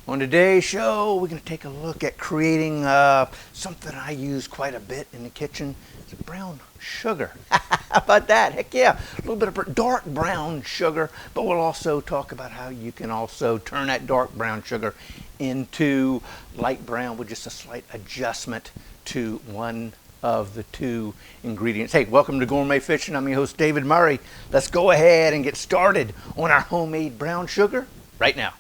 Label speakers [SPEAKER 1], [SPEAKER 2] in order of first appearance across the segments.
[SPEAKER 1] On today's show, we're going to take a look at creating something I use quite a bit in the kitchen. It's brown sugar. How about that? Heck yeah, a little bit of dark brown sugar, but we'll also talk about how you can also turn that dark brown sugar into light brown with just a slight adjustment to one of the two ingredients. Hey, welcome to Gourmet Fishing. I'm your host, David Murray. Let's go ahead and get started on our homemade brown sugar right now.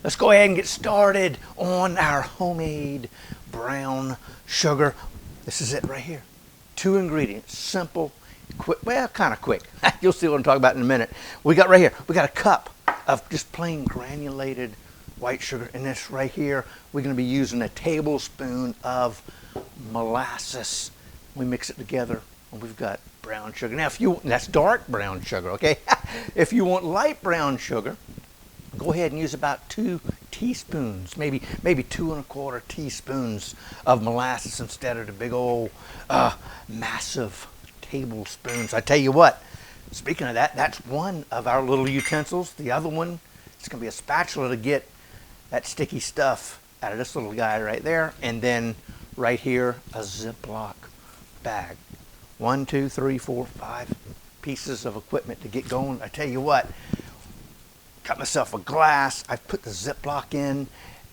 [SPEAKER 1] Let's go ahead and get started on our homemade brown sugar. This is it right here. 2 ingredients, simple, quick, well, kind of quick. You'll see what I'm talking about in a minute. We got right here, we got a cup of just plain granulated white sugar. And this right here, we're going to be using a tablespoon of molasses. We mix it together and we've got brown sugar. Now, that's dark brown sugar, okay? If you want light brown sugar, go ahead and use about 2 teaspoons, maybe 2 1/4 teaspoons of molasses instead of the big old massive tablespoons. I tell you what, speaking of that, that's one of our little utensils. The other one, it's going to be a spatula to get that sticky stuff out of this little guy right there. And then right here, a Ziploc bag. 1, 2, 3, 4, 5 pieces of equipment to get going. I tell you what, got myself a glass. I put the Ziploc in,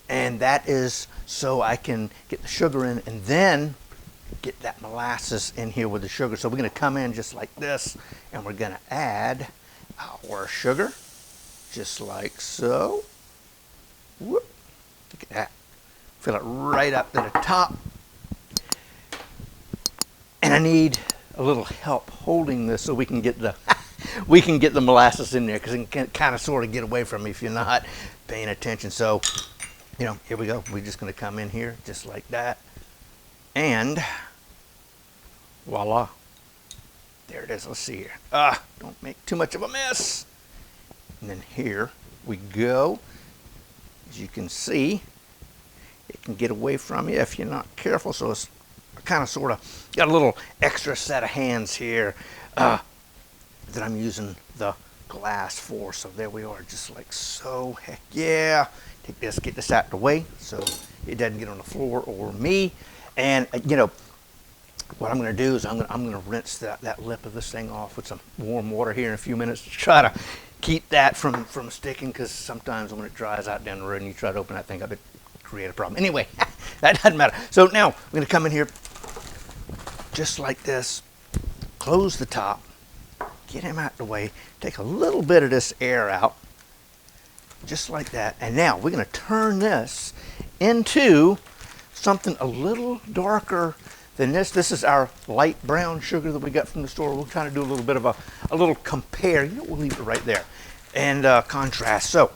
[SPEAKER 1] and that is so I can get the sugar in and then get that molasses in here with the sugar. So we're going to come in just like this, and we're going to add our sugar just like so. Whoop. Look at that. Fill it right up to the top. And I need a little help holding this so we can get the molasses in there, because it can kind of sort of get away from me if you're not paying attention. So, here we go. We're just going to come in here just like that. And voila. There it is. Let's see here. Don't make too much of a mess. And then here we go. As you can see, it can get away from you if you're not careful. So it's kind of sort of got a little extra set of hands here that I'm using the glass for. So there we are, just like so. Heck yeah. Take this, get this out of the way so it doesn't get on the floor or me. And what I'm going to do is I'm going to rinse that lip of this thing off with some warm water here in a few minutes to try to keep that from sticking, because sometimes when it dries out down the road and you try to open that thing up, it create a problem. Anyway, that doesn't matter. So now we're going to come in here just like this, close the top, get him out of the way, take a little bit of this air out, just like that. And now we're going to turn this into something a little darker than this. This is our light brown sugar that we got from the store. We'll kind of do a little bit of a little compare. We'll leave it right there. And contrast. So,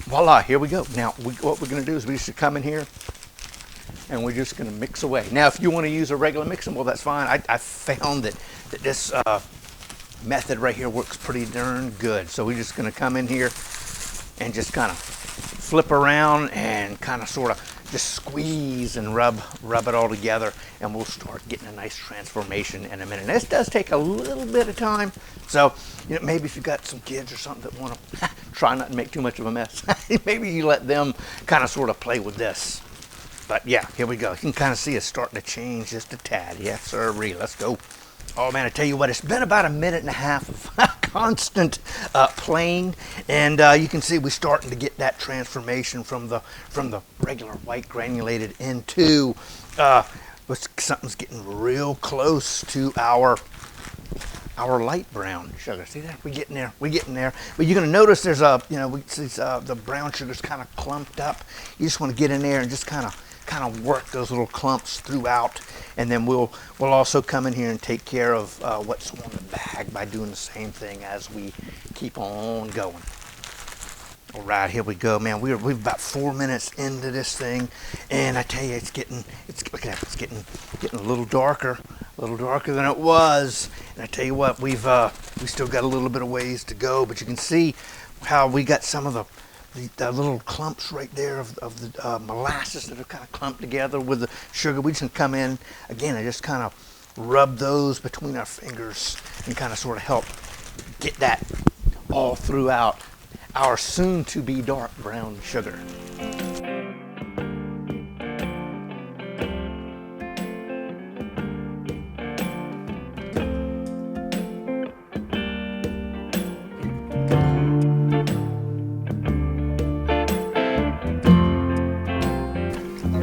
[SPEAKER 1] voila, here we go. Now, what we're going to do is we just come in here and we're just going to mix away. Now, if you want to use a regular mixing bowl, that's fine. I found that this method right here works pretty darn good. So we're just going to come in here and just kind of flip around and kind of sort of just squeeze and rub it all together, and we'll start getting a nice transformation in a minute. This does take a little bit of time, so maybe if you've got some kids or something that want to try not to make too much of a mess, maybe you let them kind of sort of play with this. But yeah, here we go. You can kind of see it starting to change just a tad. Yes, sirree. Let's go. Oh man, I tell you what, it's been about 1.5 minutes of constant playing, and you can see we're starting to get that transformation from the regular white granulated into something's getting real close to our light brown sugar. See that? We're getting there. But you're going to notice there's the brown sugar's kind of clumped up. You just want to get in there and just kind of work those little clumps throughout, and then we'll also come in here and take care of what's on the bag by doing the same thing as we keep on going. All right, here we go, man. We're about 4 minutes into this thing, and I tell you, it's getting a little darker than it was. And I tell you what, we still got a little bit of ways to go, but you can see how we got some of the little clumps right there of the molasses that have kind of clumped together with the sugar. We just come in again and just kind of rub those between our fingers and kind of sort of help get that all throughout our soon to be dark brown sugar.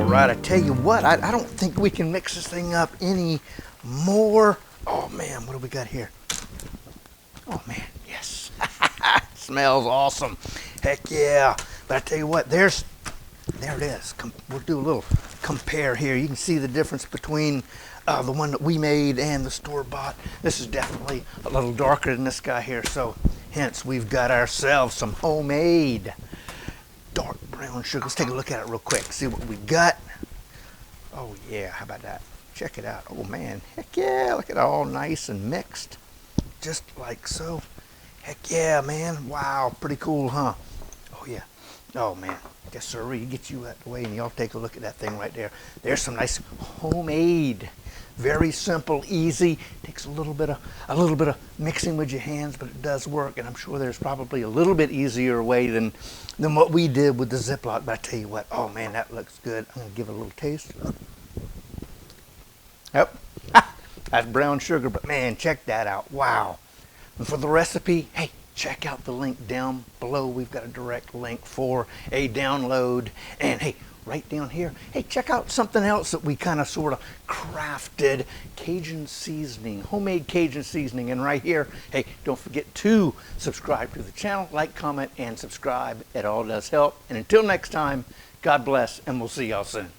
[SPEAKER 1] Right, I tell you what, I don't think we can mix this thing up any more. Oh man, what do we got here? Oh man, yes. Smells awesome. Heck yeah. But I tell you what, there it is. We'll do a little compare here. You can see the difference between the one that we made and the store-bought. This is definitely a little darker than this guy here, so hence we've got ourselves some homemade dark brown sugar. Let's take a look at it real quick, see what we got. Oh yeah, how about that? Check it out. Oh man, heck yeah, look at it, all nice and mixed, just like so. Heck yeah, man. Wow, pretty cool, huh? Oh yeah. Oh man, yes sir, get you out the way and y'all take a look at that thing right there. There's some nice homemade, very simple, easy. Takes a little bit of mixing with your hands, but it does work. And I'm sure there's probably a little bit easier way than what we did with the Ziploc. But I tell you what, oh man, that looks good. I'm gonna give it a little taste. Yep, that's brown sugar. But man, check that out. Wow. And for the recipe, hey, check out the link down below. We've got a direct link for a download. And hey, right down here, hey, check out something else that we kind of sort of crafted. Cajun seasoning, homemade Cajun seasoning. And right here, hey, don't forget to subscribe to the channel, like, comment, and subscribe. It all does help. And until next time, God bless, and we'll see y'all soon.